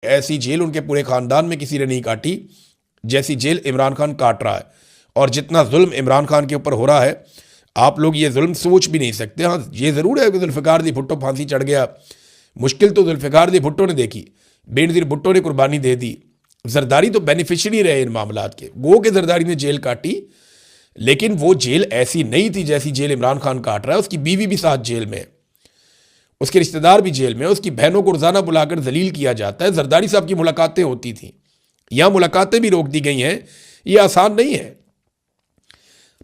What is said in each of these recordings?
ऐसी जेल उनके पूरे खानदान में किसी ने नहीं काटी जैसी जेल इमरान खान काट रहा है। और जितना जुल्म इमरान खान के ऊपर हो रहा है, आप लोग ये जुल्म सोच भी नहीं सकते। हाँ, ये ज़रूर है कि जुल्फ़िकार अली भुट्टो फांसी चढ़ गया, मुश्किल तो जुल्फ़िकार अली भुट्टो ने देखी, बेनज़ीर भुट्टो ने कुर्बानी दे दी। जरदारी तो बेनिफिशरी रहे इन मामलात के, गो के जरदारी ने जेल काटी, लेकिन वो जेल ऐसी नहीं थी जैसी जेल इमरान खान काट रहा है। उसकी बीवी भी साथ जेल में है, उसके रिश्तेदार भी जेल में, उसकी बहनों को रोज़ाना बुलाकर जलील किया जाता है। जरदारी साहब की मुलाकातें होती थीं, यहाँ मुलाकातें भी रोक दी गई हैं। ये आसान नहीं है।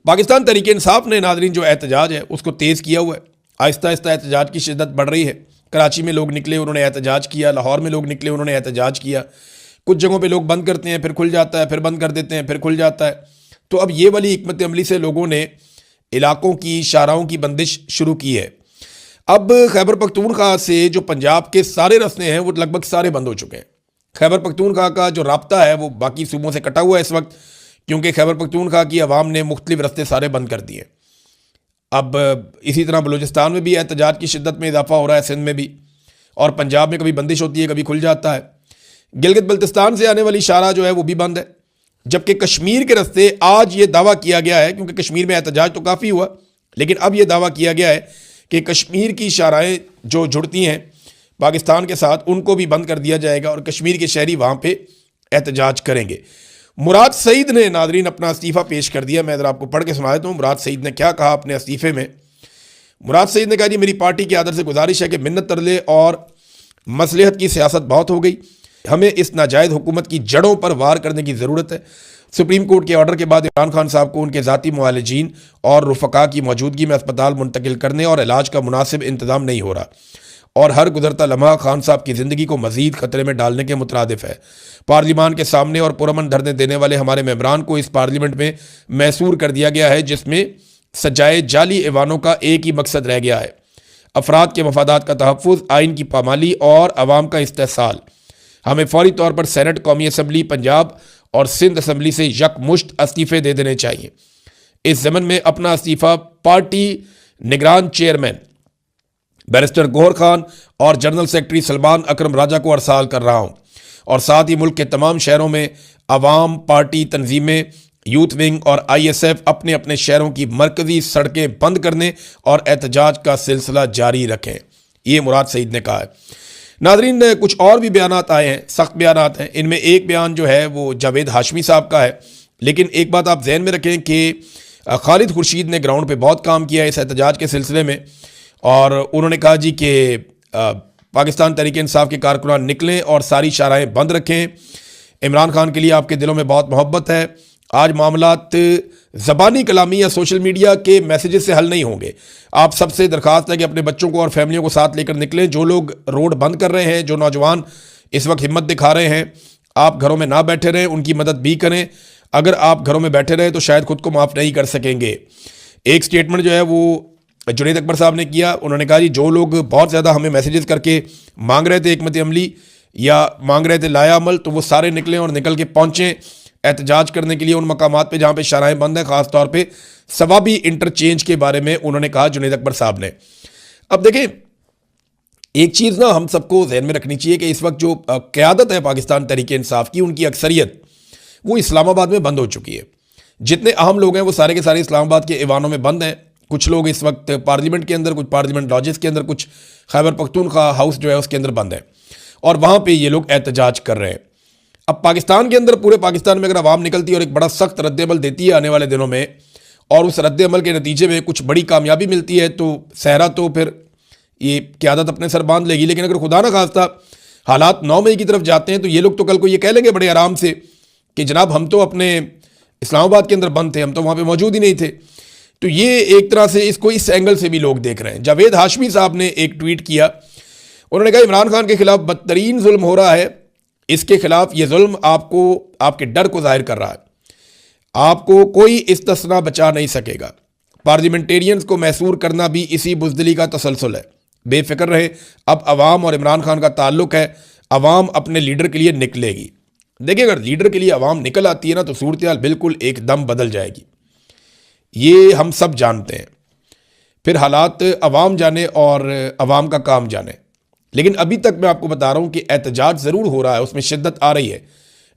पाकिस्तान तहरीक इंसाफ ने नाज़रीन जो एहतजाज है उसको तेज़ किया हुआ है। आहिस्ता आहिस्ता एहतजाज की शिद्दत बढ़ रही है। कराची में लोग निकले, उन्होंने एहतजाज किया। लाहौर में लोग निकले, उन्होंने एहतजाज किया। कुछ जगहों पे लोग बंद करते हैं, फिर खुल जाता है, फिर बंद कर देते हैं, फिर खुल जाता है। तो अब ये वाली हिकमत अमली से लोगों ने इलाकों की शाहराहों की बंदिश शुरू की है। अब खैबर पख्तूनख्वा से जो पंजाब के सारे रास्ते हैं वो लगभग सारे बंद हो चुके हैं। खैबर पख्तूनख्वा का जो राब्ता है वो बाकी सूबों से कटा हुआ है इस वक्त, क्योंकि खैबर पख्तूनख्वा की आवाम ने मुख्तलिफ रास्ते सारे बंद कर दिए। अब इसी तरह बलूचिस्तान में भी एहतजाज की शिद्दत में इजाफा हो रहा है, सिंध में भी, और पंजाब में कभी बंदिश होती है, कभी खुल जाता है। गिलगित बल्तिस्तान से आने वाली शाहराह जो है वो भी बंद है, जबकि कश्मीर के रास्ते आज ये दावा किया गया है, क्योंकि कश्मीर में एहतजाज तो काफ़ी हुआ, लेकिन अब ये दावा किया गया है कि कश्मीर की शाहराहें जो जुड़ती हैं पाकिस्तान के साथ उनको भी बंद कर दिया जाएगा और कश्मीर के शहरी वहाँ पे एहतजाज करेंगे। मुराद सईद ने नाजरीन अपना इस्तीफ़ा पेश कर दिया। मैं ज़रा आपको पढ़ के सुना देता हूँ मुराद सईद ने क्या कहा अपने इस्तीफ़े में। मुराद सईद ने कहा, जी मेरी पार्टी के आदर से गुजारिश है कि मिन्नत तरले और मसलहत की सियासत बहुत हो गई, हमें इस नाजायज़ हुकूमत की जड़ों पर वार करने की ज़रूरत है। सुप्रीम कोर्ट के ऑर्डर के बाद इमरान खान साहब को उनके ज़ाती मुआलिजीन और रुफ़का की मौजूदगी में अस्पताल मुंतकिल करने और इलाज का मुनासिब इंतज़ाम नहीं हो रहा और हर गुजरता लम्हा खान साहब की ज़िंदगी को मज़ीद ख़तरे में डालने के मुतरादिफ है। पार्लिमान के सामने और पुरअमन धरने देने वाले हमारे मेंबरान को इस पार्लियामेंट में मैसूर कर दिया गया है, जिसमें सजाए जाली ऐवानों का एक ही मकसद रह गया है, अफराद के मफादात का तहफ़्फ़ुज़, आइन की पामाली और अवाम का इस्तेहसाल। हमें फौरी तौर पर सेनेट, कौमी असम्बली पंजाब और सिंध असम्बली से यकमुश्त इस्तीफ़े दे देने चाहिए। इस ज़मन में अपना इस्तीफ़ा पार्टी निगरान चेयरमैन बैरिस्टर गौहर खान और जनरल सेक्रेटरी सलमान अकरम राजा को अरसाल कर रहा हूँ, और साथ ही मुल्क के तमाम शहरों में अवाम, पार्टी तंजीमें, यूथ विंग और ISF अपने अपने शहरों की मरकज़ी सड़कें बंद करने और एहतजाज का सिलसिला जारी रखें। ये मुराद सईद ने कहा है। नाज़रीन, कुछ और भी बयानात आए हैं, सख्त बयानात हैं। इनमें एक बयान जो है वो जावेद हाशमी साहब का है, लेकिन एक बात आप जहन में रखें कि खालिद खुर्शीद ने ग्राउंड पे बहुत काम किया है इस एहतजाज के सिलसिले में, और उन्होंने कहा जी कि पाकिस्तान तहरीक इंसाफ के कारकुनान निकलें और सारी शाहराहें बंद रखें। इमरान खान के लिए आपके दिलों में बहुत मोहब्बत है। आज मामलात ज़बानी कलामी या सोशल मीडिया के मैसेजेस से हल नहीं होंगे। आप सबसे दरख्वास्त है कि अपने बच्चों को और फैमिलियों को साथ लेकर निकलें। जो लोग रोड बंद कर रहे हैं, जो नौजवान इस वक्त हिम्मत दिखा रहे हैं, आप घरों में ना बैठे रहें, उनकी मदद भी करें। अगर आप घरों में बैठे रहें तो शायद खुद को माफ़ नहीं कर सकेंगे। एक स्टेटमेंट जो है वो जुनैद अकबर साहब ने किया। उन्होंने कहा, जी जो लोग बहुत ज़्यादा हमें मैसेजेस करके मांग रहे थे हिकमत अमली या मांग रहे थे लाया अमल, तो वो सारे निकलें और निकल के पहुँचें एहतजाज करने के लिए उन मकामात पे जहाँ पे शाहराहें बंद हैं, ख़ास तौर पे सवाबी इंटरचेंज के बारे में उन्होंने कहा जुनैद अकबर साहब ने। अब देखें, एक चीज़ ना हम सबको जहन में रखनी चाहिए कि इस वक्त जो क़यादत है पाकिस्तान तहरीक इंसाफ की, उनकी अक्सरियत वो इस्लामाबाद में बंद हो चुकी है। जितने अहम लोग हैं वो सारे के सारे इस्लामाबाद के ऐवानों में बंद हैं। कुछ लोग इस वक्त पार्लियामेंट के अंदर, कुछ पार्लियामेंट लॉजेस के अंदर, कुछ खैबर पख्तूनख्वा हाउस जो है उसके अंदर बंद है, और वहाँ पे ये लोग एहतजाज कर रहे हैं। अब पाकिस्तान के अंदर, पूरे पाकिस्तान में अगर आवाम निकलती है और एक बड़ा सख्त रद्द-ए-अमल देती है आने वाले दिनों में, और उस रद्द-ए-अमल के नतीजे में कुछ बड़ी कामयाबी मिलती है, तो सहरा तो फिर ये क़यादत अपने सर बांध लेगी। लेकिन अगर खुदा न खास्ता हालात 9 मई की तरफ जाते हैं तो ये लोग तो कल को ये कह लेंगे बड़े आराम से कि जनाब हम तो अपने इस्लामाबाद के अंदर बंद थे, हम तो वहाँ पर मौजूद ही नहीं थे। तो ये एक तरह से इसको इस एंगल से भी लोग देख रहे हैं। जावेद हाशमी साहब ने एक ट्वीट किया, उन्होंने कहा इमरान खान के खिलाफ बदतरीन जुल्म हो रहा है, इसके खिलाफ ये जुल्म आपको, आपके डर को जाहिर कर रहा है। आपको कोई इस्तिस्ना बचा नहीं सकेगा। पार्लियामेंटेरियंस को मैसूर करना भी इसी बुज़दिली का तसलसल है। बेफिक्र रहे, अब अवाम और इमरान खान का ताल्लुक है, अवाम अपने लीडर के लिए निकलेगी। देखिए, अगर लीडर के लिए अवाम निकल आती है ना तो सूरत हाल बिल्कुल एकदम बदल जाएगी, ये हम सब जानते हैं। फिर हालात अवाम जाने और अवाम का काम जाने। लेकिन अभी तक मैं आपको बता रहा हूं कि एहतजाज ज़रूर हो रहा है, उसमें शिद्दत आ रही है,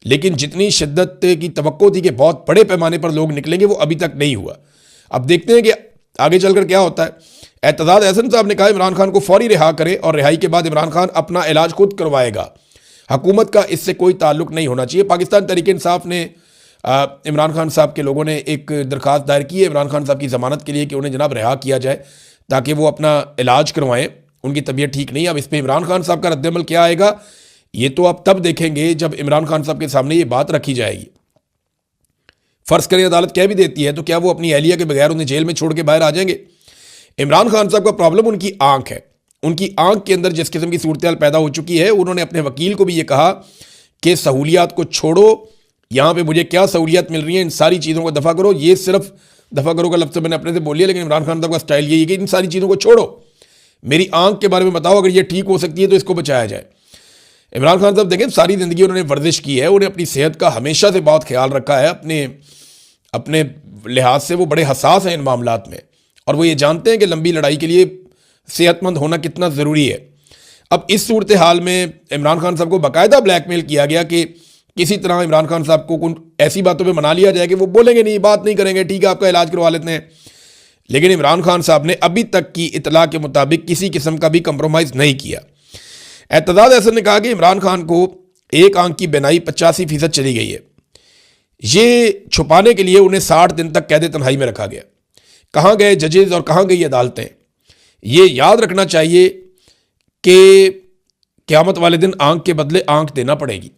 लेकिन जितनी शिद्दत की तवक्को थी कि बहुत बड़े पैमाने पर लोग निकलेंगे, वो अभी तक नहीं हुआ। अब देखते हैं कि आगे चलकर क्या होता है। एतजाज एहसन साहब ने कहा इमरान खान को फौरी रिहा करे और रिहाई के बाद इमरान खान अपना इलाज खुद करवाएगा, हुकूमत का इससे कोई ताल्लुक नहीं होना चाहिए। पाकिस्तान तहरीक इंसाफ ने इमरान खान साहब के लोगों ने एक दरख्वास्त दायर की है इमरान खान साहब की ज़मानत के लिए कि उन्हें जनाब रिहा किया जाए ताकि वो अपना इलाज करवाएं, उनकी तबीयत ठीक नहीं है। अब इस पर इमरान खान साहब का रद्दअमल क्या आएगा, ये तो आप तब देखेंगे जब इमरान खान साहब के सामने ये बात रखी जाएगी। फ़र्ज़ करें अदालत कह भी देती है, तो क्या वो अपनी अहलिया के बगैर उन्हें जेल में छोड़ के बाहर आ जाएंगे? इमरान खान साहब का प्रॉब्लम उनकी आंख है। उनकी आंख के अंदर जिस किस्म की सूरत पैदा हो चुकी है, उन्होंने अपने वकील को भी ये कहा कि सहूलियात को छोड़ो, यहाँ पे मुझे क्या सहूलियात मिल रही हैं, इन सारी चीज़ों को दफ़ा करो। ये सिर्फ दफ़ा करो का लफ्ज़ मैंने अपने से बोल लिया, लेकिन इमरान खान साहब का स्टाइल यही है कि इन सारी चीज़ों को छोड़ो, मेरी आंख के बारे में बताओ, अगर ये ठीक हो सकती है तो इसको बचाया जाए। इमरान खान साहब देखें, सारी ज़िंदगी उन्होंने वर्जिश की है, उन्हें अपनी सेहत का हमेशा से बहुत ख्याल रखा है। अपने लिहाज से वो बड़े हसास हैं इन मामलात में, और वो ये जानते हैं कि लंबी लड़ाई के लिए सेहतमंद होना कितना ज़रूरी है। अब इस सूरत हाल में इमरान खान साहब को बाकायदा ब्लैकमेल किया गया कि किसी तरह इमरान खान साहब को ऐसी बातों पे मना लिया जाए कि वो बोलेंगे नहीं, बात नहीं करेंगे, ठीक है आपका इलाज करवा लेते हैं। लेकिन इमरान खान साहब ने अभी तक की इतला के मुताबिक किसी किस्म का भी कंप्रोमाइज़ नहीं किया। एतजाज एहसन ने कहा कि इमरान खान को एक आंख की बीनाई 85% चली गई है, ये छुपाने के लिए उन्हें 60 दिन तक कैद तन्हाई में रखा गया। कहाँ गए जजेज और कहाँ गई अदालतें? ये याद रखना चाहिए कि क़यामत वाले दिन आंख के बदले आंख देना पड़ेगी,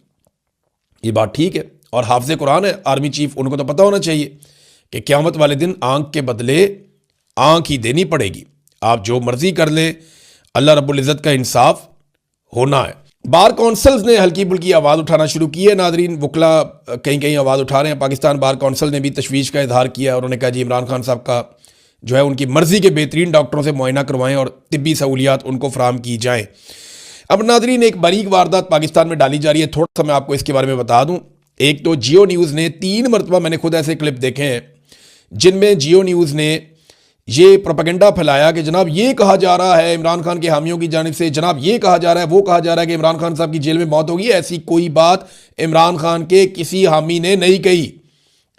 ये बात ठीक है। और हाफ़िज़ कुरान है आर्मी चीफ, उनको तो पता होना चाहिए कि क़यामत वाले दिन आंख के बदले आंख ही देनी पड़ेगी। आप जो मर्जी कर लें, अल्लाह रब्बुल इज़्ज़त का इंसाफ होना है। बार कौंसल्स ने हल्की बुल्की आवाज़ उठाना शुरू की है। नादरीन, वकला कहीं कहीं आवाज़ उठा रहे हैं। पाकिस्तान बार कौंसल ने भी तशवीश का इजहार किया, और उन्होंने कहा जी इमरान खान साहब का जो है उनकी मर्ज़ी के बेहतरीन डॉक्टरों से मुआयना करवाएं और तिब्बी सहूलियात उनको फराहम की जाएँ। अब नादरीन, एक बारीक वारदात पाकिस्तान में डाली जा रही है, थोड़ा सा मैं आपको इसके बारे में बता दूं। एक तो जियो न्यूज़ ने 3 मरतबा, मैंने खुद ऐसे क्लिप देखे हैं जिनमें जियो न्यूज़ ने ये प्रोपेगेंडा फैलाया कि जनाब ये कहा जा रहा है इमरान खान के हामियों की जानिब से, जनाब ये कहा जा रहा है, वो कहा जा रहा है कि इमरान खान साहब की जेल में मौत होगी। ऐसी कोई बात इमरान खान के किसी हामी ने नहीं कही।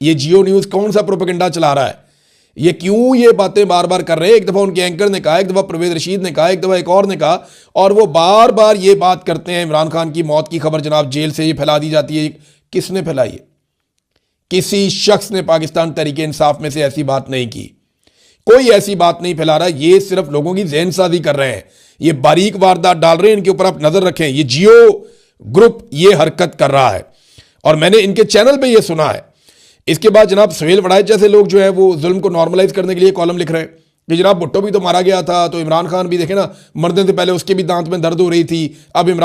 ये जियो न्यूज़ कौन सा प्रोपेगेंडा चला रहा है? ये क्यों ये बातें बार बार कर रहे हैं? एक दफ़ा उनके एंकर ने कहा, एक दफ़ा परवेज़ रशीद ने कहा, एक दफ़ा एक और ने कहा, और वो बार बार ये बात करते हैं इमरान खान की मौत की खबर जनाब जेल से ये फैला दी जाती है। किसने फैलाई है? किसी शख्स ने पाकिस्तान तहरीक इंसाफ में से ऐसी बात नहीं की, कोई ऐसी बात नहीं फैला रहा। ये सिर्फ लोगों की ज़हन साजी कर रहे हैं, ये बारीक वारदात डाल रहे हैं, इनके ऊपर आप नज़र रखें। ये जियो ग्रुप ये हरकत कर रहा है, और मैंने इनके चैनल पे ये सुना है। इसके बाद जनाब सुहेल वड़ाइच जैसे लोग जो है वो जुल्म को नॉर्मलाइज करने के लिए कॉलम लिख रहे हैं कि जनाब भुट्टो भी तो मारा गया था, तो इमरान खान भी देखे ना, मरने से पहले उसके भी दांत में दर्द हो रही थी, अब इमरान